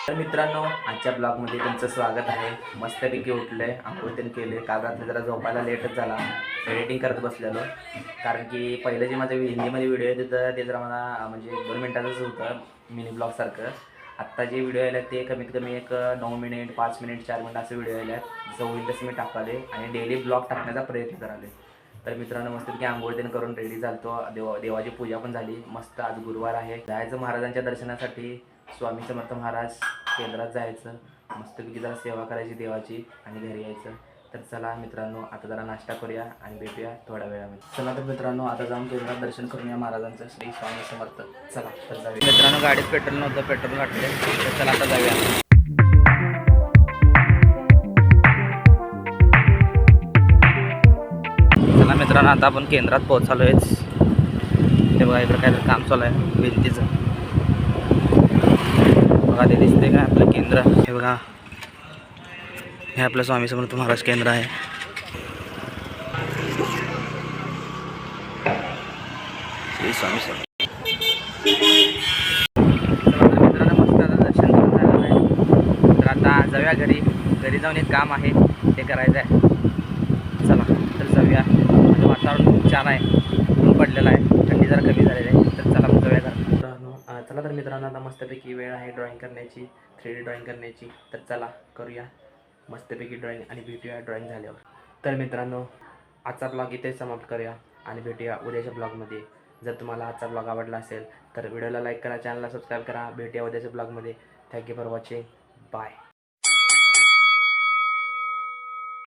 तर मित्रांनो, आजच्या ब्लॉगमध्ये तुमचं स्वागत आहे. मस्तपैकी उठले, आंघोळ केले. काल रात्री जरा झोपायला लेटच झाला, एडिटिंग करत बसलेलो. कारण की पहिलं जे माझं हिंदीमध्ये व्हिडिओ आहे तिथं ते जरा मला म्हणजे 2 मिनिटाचंच होतं, मिनी ब्लॉगसारखं. आत्ता जे व्हिडिओ आले ते कमीत कमी एक 9 मिनिट, 5 मिनिट, 4 मिनिट असे व्हिडिओ आले आहेत. जसं होईल तसं मी टाकाले आणि डेली ब्लॉग टाकण्याचा प्रयत्न कराले. तर मित्रांनो, मस्तपैकी आंघोळ करून रेडी झालतो. देवाची पूजा पण झाली. मस्त आज गुरुवार आहे, जायचं महाराजांच्या दर्शनासाठी. स्वामी समर्थ महाराज केंद्रात जायचं, मस्तपैकी जरा सेवा करायची देवाची आणि घरी यायचं. तर चला मित्रांनो, आता जरा नाश्ता करूया आणि भेटूया थोड्या वेळामध्ये. चला तर मित्रांनो, आता जाऊन केंद्रात दर्शन करूया महाराजांचं. श्री स्वामी समर्थ. चला तर जाऊया. मित्रांनो, गाडीत पेट्रोल नव्हतं, पेट्रोल घातले. तर चला आता जाऊया. चला मित्रांनो, आता आपण केंद्रात पोहोचलोयच. ते बघा, इकडं काहीतरी काम चालू आहे भिंतीचं. बघा ते दिसते का आपलं केंद्र. हे बघा, हे आपलं स्वामी समर्थ महाराज केंद्र आहे. श्री स्वामी समर्थ. मित्रांनो, मस्त आता दर्शन करून झालेलं आहे. तर आता जाऊया घरी. घरी जाऊन एक काम आहे ते करायचं आहे. चला तर जाऊया. म्हणजे वातावरण खूप छान आहे, ऊन पडलेलं आहे, थंडी जरा कमी झालेली आहे. तर चला मग जाऊया घरी. चला तर मित्रांनो, आता मस्तपैकी वेळ आहे ड्रॉइंग करण्याची, 3D ड्रॉइंग करण्याची. तर चला करूया मस्तपैकी ड्रॉइंग आणि भेटूया ड्रॉइंग झाल्यावर. तर मित्रांनो, आजचा ब्लॉग इथे समाप्त करूया आणि भेटूया उद्याच्या ब्लॉगमध्ये. जर तुम्हाला आजचा ब्लॉग आवडला असेल तर व्हिडिओला लाईक करा, चॅनलला सबस्क्राईब करा. भेटूया उद्याच्या ब्लॉगमध्ये. Thank you for watching. बाय.